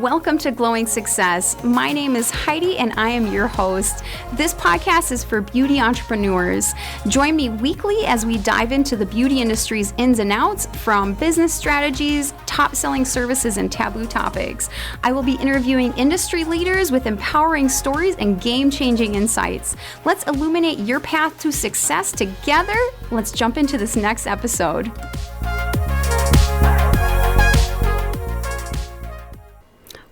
Welcome to Glowing Success. My name is Heidi and I am your host. This podcast is for beauty entrepreneurs. Join me weekly as we dive into the beauty industry's ins and outs, from business strategies, top-selling services, and taboo topics. I will be interviewing industry leaders with empowering stories and game-changing insights. Let's illuminate your path to success together. Let's jump into this next episode.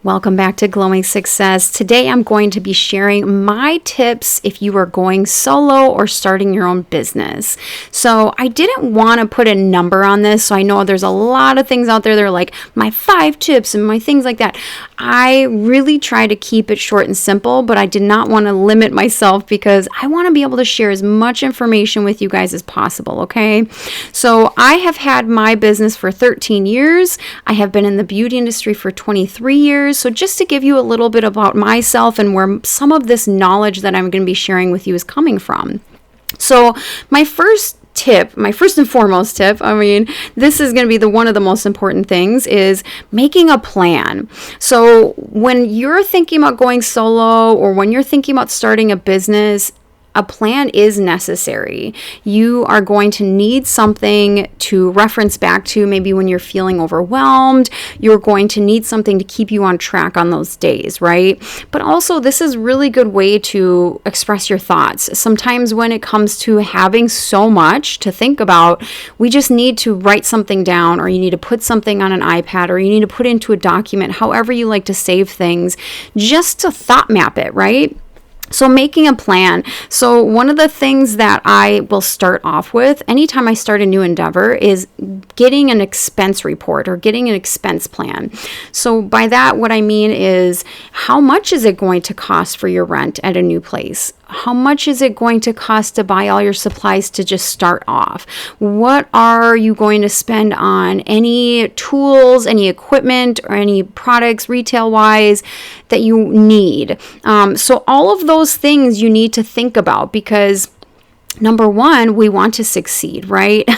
Welcome back to Glowing Success. Today I'm going to be sharing my tips if you are going solo or starting your own business. So I didn't want to put a number on this. So I know there's a lot of things out there that are like my 5 tips and my things like that. I really try to keep it short and simple, but I did not want to limit myself because I want to be able to share as much information with you guys as possible, okay? So I have had my business for 13 years. I have been in the beauty industry for 23 years. So just to give you a little bit about myself and where some of this knowledge that I'm going to be sharing with you is coming from. So my first and foremost tip, this is going to be one of the most important things, is making a plan. So when you're thinking about going solo or when you're thinking about starting a business, a plan is necessary. You are going to need something to reference back to maybe when you're feeling overwhelmed. You're going to need something to keep you on track on those days, right? But also, this is a really good way to express your thoughts. Sometimes when it comes to having so much to think about, we just need to write something down, or you need to put something on an iPad, or you need to put it into a document, however you like to save things, just to thought map it, right? So making a plan. So one of the things that I will start off with anytime I start a new endeavor is getting an expense report or getting an expense plan. So by that, what I mean is, how much is it going to cost for your rent at a new place? How much is it going to cost to buy all your supplies to just start off? What are you going to spend on any tools, any equipment, or any products retail-wise that you need? So all of those things you need to think about, because number one, we want to succeed, right?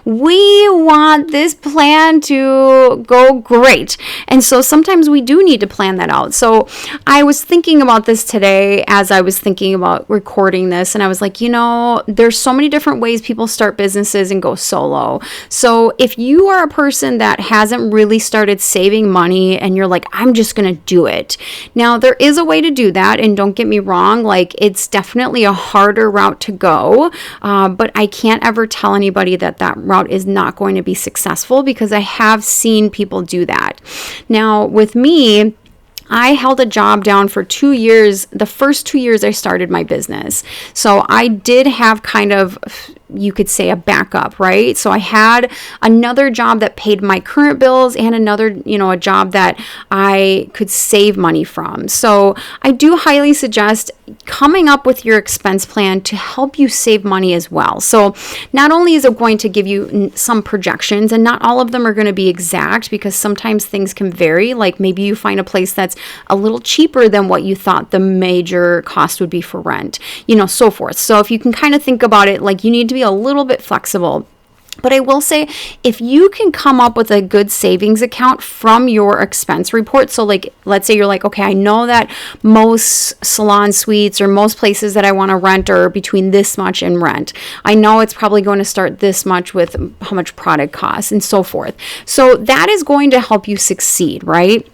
We want this plan to go great. And so sometimes we do need to plan that out. So I was thinking about this today as I was thinking about recording this. And I was like, there's so many different ways people start businesses and go solo. So if you are a person that hasn't really started saving money and you're like, I'm just going to do it. Now, there is a way to do that. And don't get me wrong, it's definitely a harder route to go. But I can't ever tell anybody that route is not going to be successful, because I have seen people do that. Now, with me, I held a job down for 2 years. The first 2 years I started my business. So I did have kind of, you could say, a backup, right? So I had another job that paid my current bills and another, a job that I could save money from. So I do highly suggest coming up with your expense plan to help you save money as well. So not only is it going to give you some projections, and not all of them are going to be exact, because sometimes things can vary. Like maybe you find a place that's a little cheaper than what you thought the major cost would be for rent, so forth. So if you can kind of think about it, you need to be a little bit flexible. But I will say, if you can come up with a good savings account from your expense report, so let's say you're like, okay, I know that most salon suites or most places that I want to rent are between this much in rent. I know it's probably going to start this much with how much product costs and so forth. So that is going to help you succeed, right?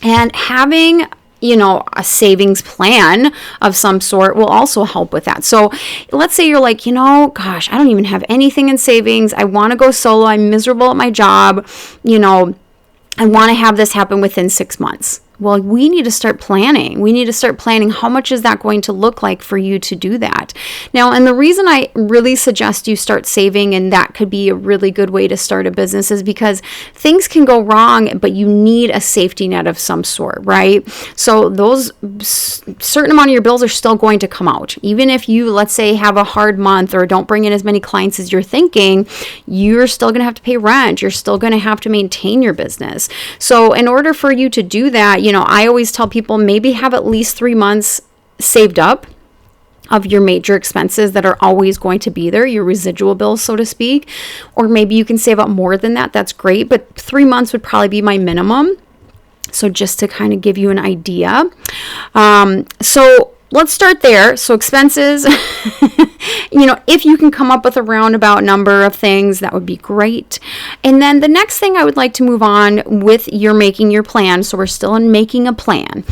And having a savings plan of some sort will also help with that. So let's say you're like, gosh, I don't even have anything in savings. I want to go solo. I'm miserable at my job. I want to have this happen within 6 months. Well, we need to start planning. We need to start planning how much is that going to look like for you to do that. Now, and the reason I really suggest you start saving, and that could be a really good way to start a business, is because things can go wrong, but you need a safety net of some sort, right? So those certain amount of your bills are still going to come out. Even if you, let's say, have a hard month or don't bring in as many clients as you're thinking, you're still going to have to pay rent. You're still going to have to maintain your business. So in order for you to do that, I always tell people maybe have at least 3 months saved up of your major expenses that are always going to be there, your residual bills, so to speak. Or maybe you can save up more than that. That's great. But 3 months would probably be my minimum. So just to kind of give you an idea. So let's start there. So expenses, if you can come up with a roundabout number of things, that would be great. And then the next thing I would like to move on with your making your plan. So we're still in making a plan.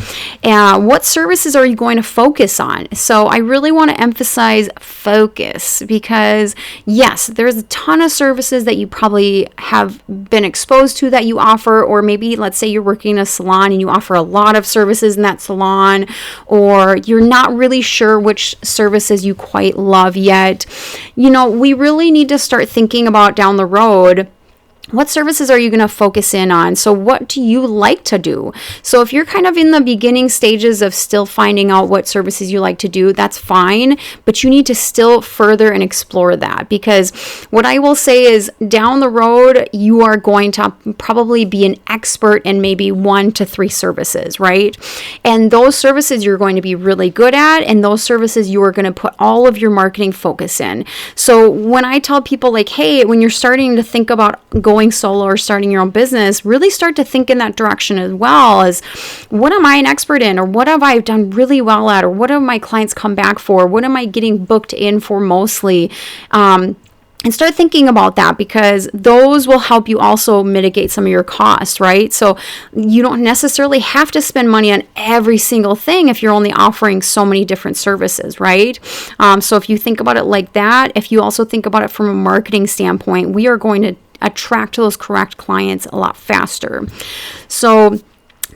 What services are you going to focus on? So I really want to emphasize focus, because yes, there's a ton of services that you probably have been exposed to that you offer, or maybe let's say you're working in a salon and you offer a lot of services in that salon, or you're not really sure which services you quite love yet. We really need to start thinking about down the road, what services are you going to focus in on? So what do you like to do? So if you're kind of in the beginning stages of still finding out what services you like to do, that's fine, but you need to still further and explore that, because what I will say is down the road, you are going to probably be an expert in maybe 1 to 3 services, right? And those services you're going to be really good at, and those services you are going to put all of your marketing focus in. So when I tell people like, hey, when you're starting to think about going solo or starting your own business, really start to think in that direction as well, as what am I an expert in, or what have I done really well at, or what have my clients come back for, what am I getting booked in for mostly, and start thinking about that, because those will help you also mitigate some of your costs, right? So you don't necessarily have to spend money on every single thing if you're only offering so many different services, right? So if you think about it like that, if you also think about it from a marketing standpoint, we are going to attract those correct clients a lot faster. So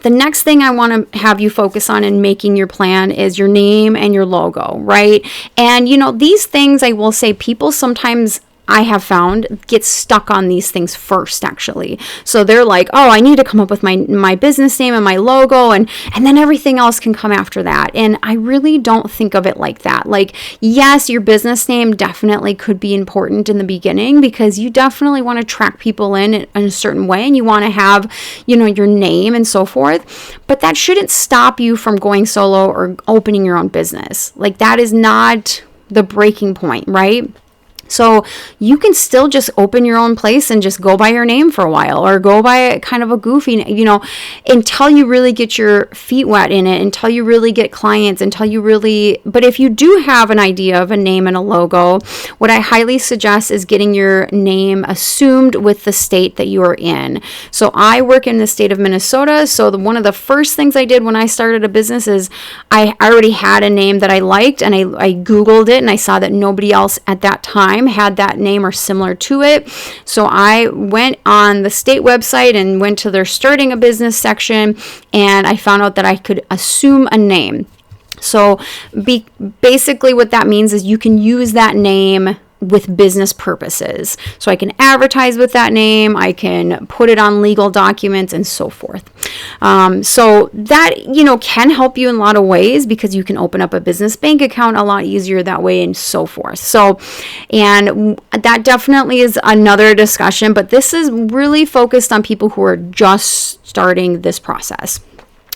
the next thing I want to have you focus on in making your plan is your name and your logo, right? And these things, I will say, people sometimes, I have found, get stuck on these things first, actually. So they're like, oh, I need to come up with my business name and my logo, and then everything else can come after that. And I really don't think of it like that. Like, yes, your business name definitely could be important in the beginning, because you definitely want to track people in a certain way, and you want to have, your name and so forth. But that shouldn't stop you from going solo or opening your own business. Like, that is not the breaking point, right? So you can still just open your own place and just go by your name for a while, or go by kind of a goofy, until you really get your feet wet in it, until you really get clients, but if you do have an idea of a name and a logo, what I highly suggest is getting your name assumed with the state that you are in. So I work in the state of Minnesota. So one of the first things I did when I started a business is I already had a name that I liked, and I Googled it, and I saw that nobody else at that time had that name or similar to it. So I went on the state website and went to their starting a business section, and I found out that I could assume a name. So basically what that means is you can use that name with business purposes. So I can advertise with that name, I can put it on legal documents, and so forth. So that, can help you in a lot of ways, because you can open up a business bank account a lot easier that way, and so forth. So, and that definitely is another discussion, but this is really focused on people who are just starting this process.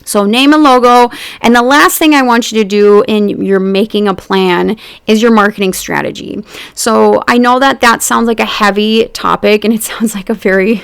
So name and logo. And the last thing I want you to do in your making a plan is your marketing strategy. So I know that sounds like a heavy topic, and it sounds like a very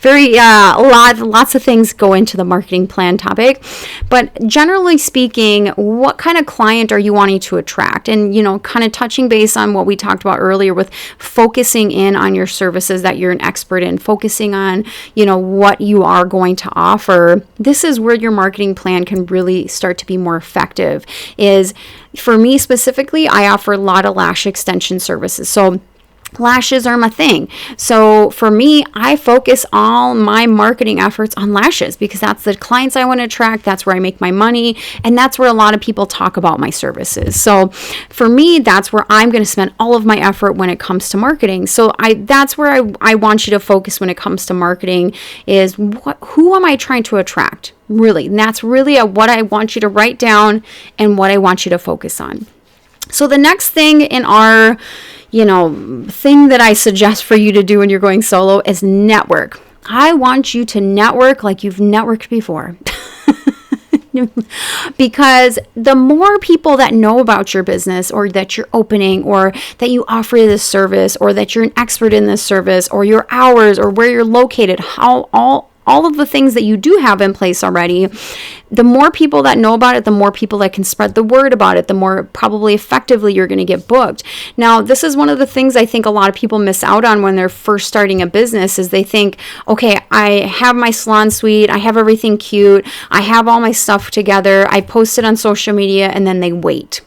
lots of things go into the marketing plan topic, but generally speaking, what kind of client are you wanting to attract? And kind of touching base on what we talked about earlier with focusing in on your services that you're an expert in, focusing on what you are going to offer. This is where your marketing plan can really start to be more effective. Is for me specifically, I offer a lot of lash extension services. So lashes are my thing. So for me, I focus all my marketing efforts on lashes, because that's the clients I want to attract. That's where I make my money. And that's where a lot of people talk about my services. So for me, that's where I'm going to spend all of my effort when it comes to marketing. So that's where I want you to focus when it comes to marketing, is who am I trying to attract? Really. And that's really what I want you to write down and what I want you to focus on. So the next thing in our thing that I suggest for you to do when you're going solo is network. I want you to network like you've networked before. Because the more people that know about your business, or that you're opening, or that you offer this service, or that you're an expert in this service, or your hours, or where you're located, all of the things that you do have in place already, the more people that know about it, the more people that can spread the word about it, the more probably effectively you're going to get booked. Now, this is one of the things I think a lot of people miss out on when they're first starting a business is they think, okay, I have my salon suite, I have everything cute, I have all my stuff together, I post it on social media, and then they wait.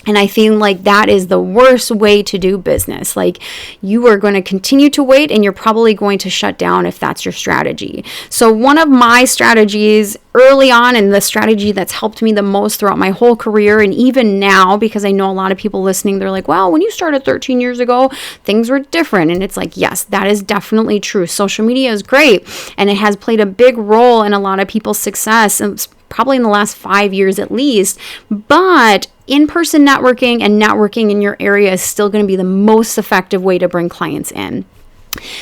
And I feel like that is the worst way to do business. Like, you are going to continue to wait and you're probably going to shut down if that's your strategy. So one of my strategies early on, and the strategy that's helped me the most throughout my whole career, and even now, because I know a lot of people listening, they're like, well, when you started 13 years ago, things were different. And it's like, yes, that is definitely true. Social media is great, and it has played a big role in a lot of people's success, and probably in the last 5 years at least. But in-person networking and networking in your area is still going to be the most effective way to bring clients in.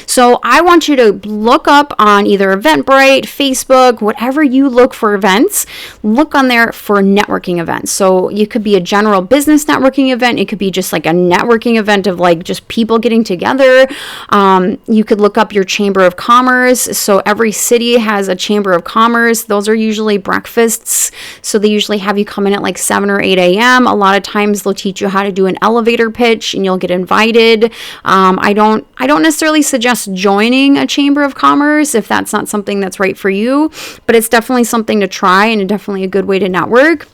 So I want you to look up on either Eventbrite, Facebook, whatever you look for events, look on there for networking events. So it could be a general business networking event. It could be just like a networking event of like just people getting together. You could look up your Chamber of Commerce. So every city has a Chamber of Commerce. Those are usually breakfasts. So they usually have you come in at like 7 or 8 a.m. A lot of times they'll teach you how to do an elevator pitch and you'll get invited. I don't necessarily suggest joining a Chamber of Commerce if that's not something that's right for you, but it's definitely something to try and definitely a good way to network.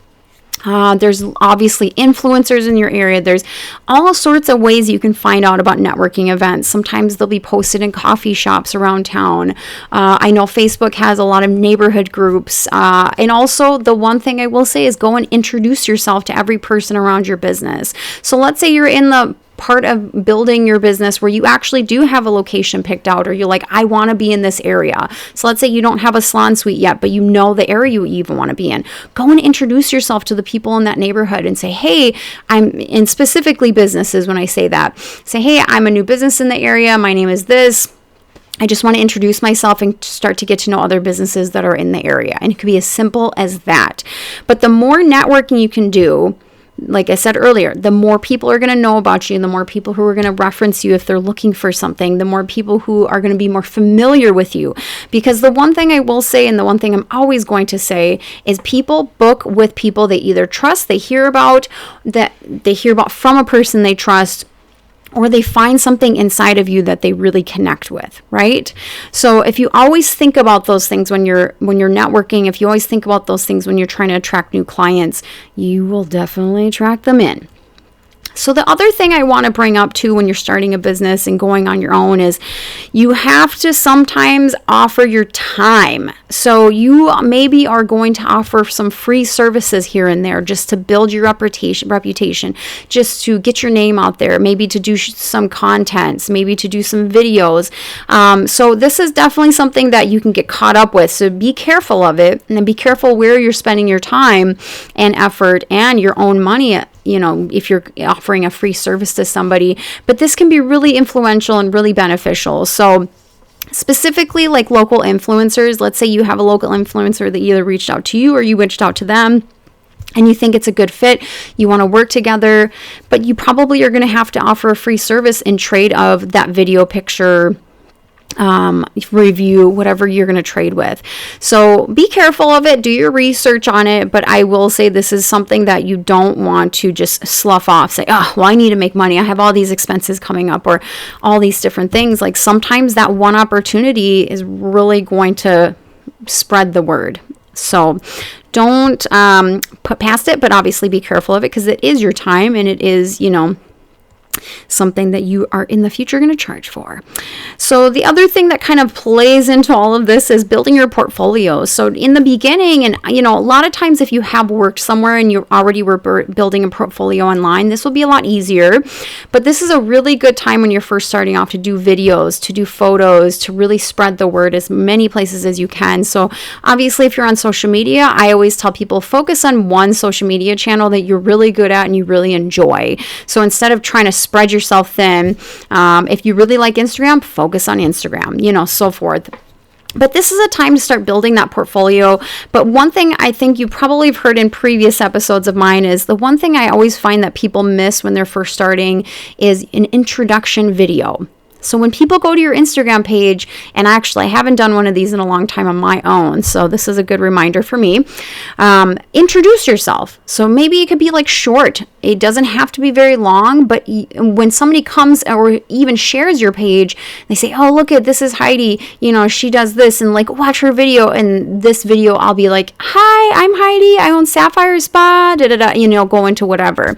There's obviously influencers in your area. There's all sorts of ways you can find out about networking events. Sometimes they'll be posted in coffee shops around town. I know Facebook has a lot of neighborhood groups. And also the one thing I will say is go and introduce yourself to every person around your business. So let's say you're in the part of building your business where you actually do have a location picked out, or you're like, I want to be in this area. So let's say you don't have a salon suite yet, but you know the area you even want to be in. Go and introduce yourself to the people in that neighborhood and say, hey, I'm in specifically businesses. When I say that, say, hey, I'm a new business in the area. My name is this. I just want to introduce myself and start to get to know other businesses that are in the area. And it could be as simple as that. But the more networking you can do, like I said earlier, the more people are going to know about you, the more people who are going to reference you if they're looking for something, the more people who are going to be more familiar with you. Because the one thing I will say, and the one thing I'm always going to say, is people book with people they either trust, they hear about from a person they trust, or they find something inside of you that they really connect with, right? So if you always think about those things when you're networking, if you always think about those things when you're trying to attract new clients, you will definitely attract them in. So the other thing I want to bring up too when you're starting a business and going on your own is you have to sometimes offer your time. So you maybe are going to offer some free services here and there just to build your reputation, just to get your name out there, maybe to do some contents, maybe to do some videos. So this is definitely something that you can get caught up with. So be careful of it, and then be careful where you're spending your time and effort and your own money at. You know, if you're offering a free service to somebody, but this can be really influential and really beneficial. So specifically like local influencers, let's say you have a local influencer that either reached out to you or you reached out to them, and you think it's a good fit, you want to work together, but you probably are going to have to offer a free service in trade of that video, picture, review, whatever you're going to trade with. So be careful of it, do your research on it, but I will say this is something that you don't want to just slough off, say, oh, well, I need to make money, I have all these expenses coming up, or all these different things. Like sometimes that one opportunity is really going to spread the word. So don't put past it, but obviously be careful of it, because it is your time and it is, something that you are in the future going to charge for. So the other thing that kind of plays into all of this is building your portfolio. So in the beginning, and a lot of times if you have worked somewhere and you already were building a portfolio online, this will be a lot easier. But this is a really good time when you're first starting off to do videos, to do photos, to really spread the word as many places as you can. So obviously if you're on social media, I always tell people focus on one social media channel that you're really good at and you really enjoy. So instead of trying to spread yourself thin, if you really like Instagram, focus on Instagram, so forth. But this is a time to start building that portfolio. But one thing I think you probably have heard in previous episodes of mine is the one thing I always find that people miss when they're first starting is an introduction video. So when people go to your Instagram page, and actually I haven't done one of these in a long time on my own, so this is a good reminder for me, introduce yourself. So maybe it could be like short. It doesn't have to be very long, but when somebody comes or even shares your page, they say, oh, look at, this is Heidi, she does this, and like, watch her video. And this video, I'll be like, hi, I'm Heidi, I own Sapphire Spa, go into whatever.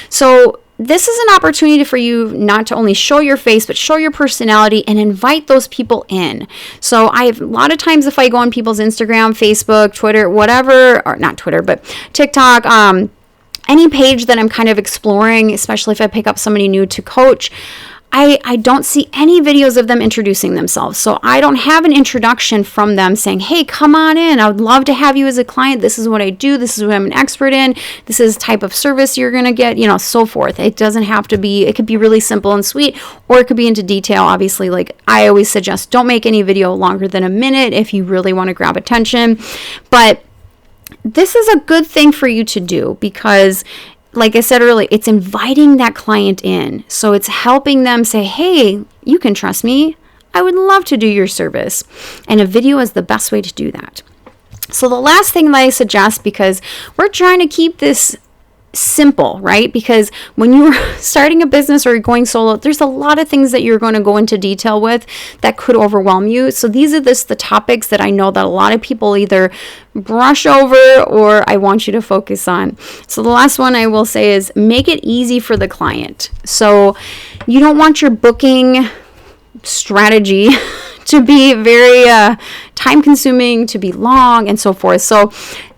So this is an opportunity for you not to only show your face, but show your personality and invite those people in. So a lot of times if I go on people's Instagram, Facebook, Twitter, whatever, or not Twitter, but TikTok, any page that I'm kind of exploring, especially if I pick up somebody new to coach, I don't see any videos of them introducing themselves. So I don't have an introduction from them saying, hey, come on in. I would love to have you as a client. This is what I do. This is what I'm an expert in. This is the type of service you're going to get, so forth. It doesn't have to be, it could be really simple and sweet, or it could be into detail. Obviously, like I always suggest, don't make any video longer than a minute if you really want to grab attention. But this is a good thing for you to do because, like I said earlier, it's inviting that client in. So it's helping them say, hey, you can trust me. I would love to do your service. And a video is the best way to do that. So the last thing that I suggest, because we're trying to keep this simple, right? Because when you're starting a business or you're going solo, there's a lot of things that you're going to go into detail with that could overwhelm you. So these are the topics that I know that a lot of people either brush over or I want you to focus on. So the last one I will say is make it easy for the client. So you don't want your booking strategy to be very time consuming, to be long, and so forth. So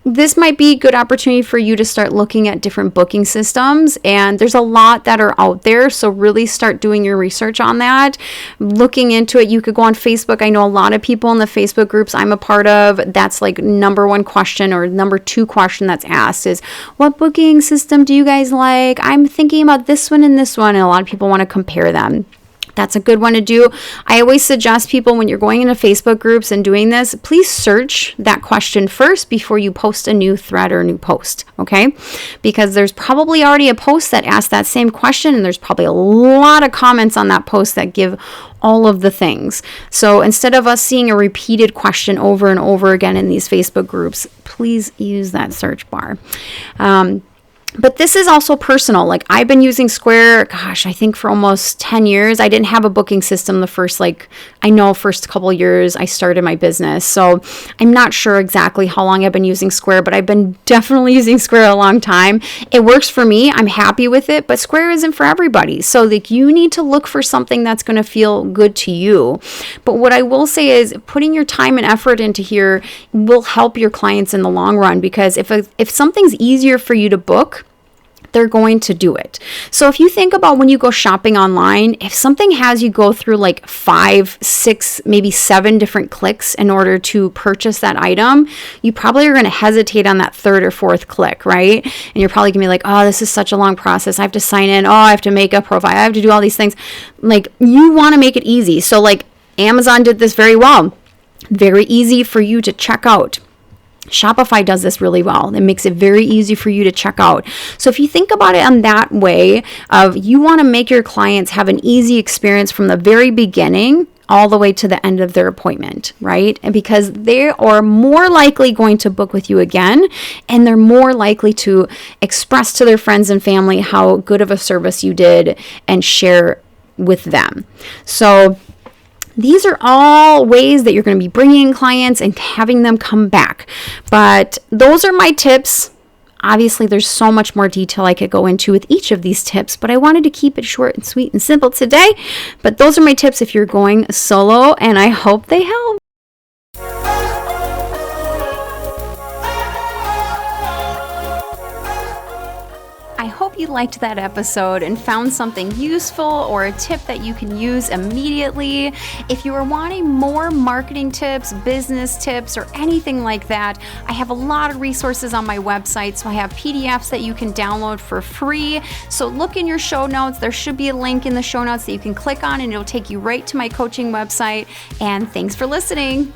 this might be a good opportunity for you to start looking at different booking systems, and there's a lot that are out there, so really start doing your research on that, looking into it. You could go on Facebook. I know a lot of people in the Facebook groups I'm a part of, that's like number one question or number two question that's asked is, what booking system do you guys like? I'm thinking about this one and this one, and a lot of people want to compare them. That's a good one to do. I always suggest people, when you're going into Facebook groups and doing this, please search that question first before you post a new thread or a new post, okay? Because there's probably already a post that asks that same question, and there's probably a lot of comments on that post that give all of the things. So instead of us seeing a repeated question over and over again in these Facebook groups, please use that search bar. But this is also personal. Like I've been using Square, I think for almost 10 years. I didn't have a booking system the first couple of years I started my business. So I'm not sure exactly how long I've been using Square, but I've been definitely using Square a long time. It works for me. I'm happy with it, but Square isn't for everybody. So like you need to look for something that's going to feel good to you. But what I will say is putting your time and effort into here will help your clients in the long run, because if something's easier for you to book, they're going to do it. So if you think about when you go shopping online, if something has you go through like 5, 6, maybe 7 different clicks in order to purchase that item, you probably are going to hesitate on that third or fourth click, right? And you're probably gonna be like, oh, this is such a long process. I have to sign in. Oh, I have to make a profile. I have to do all these things. Like you want to make it easy. So like Amazon did this very well. Very easy for you to check out. Shopify does this really well. It makes it very easy for you to check out. So if you think about it in that way of you want to make your clients have an easy experience from the very beginning all the way to the end of their appointment, right? And because they are more likely going to book with you again, and they're more likely to express to their friends and family how good of a service you did and share with them. So these are all ways that you're going to be bringing in clients and having them come back. But those are my tips. Obviously, there's so much more detail I could go into with each of these tips, but I wanted to keep it short and sweet and simple today. But those are my tips if you're going solo, and I hope they help. I hope you liked that episode and found something useful or a tip that you can use immediately. If you are wanting more marketing tips, business tips, or anything like that, I have a lot of resources on my website. So I have PDFs that you can download for free. So look in your show notes. There should be a link in the show notes that you can click on, and it'll take you right to my coaching website. And thanks for listening.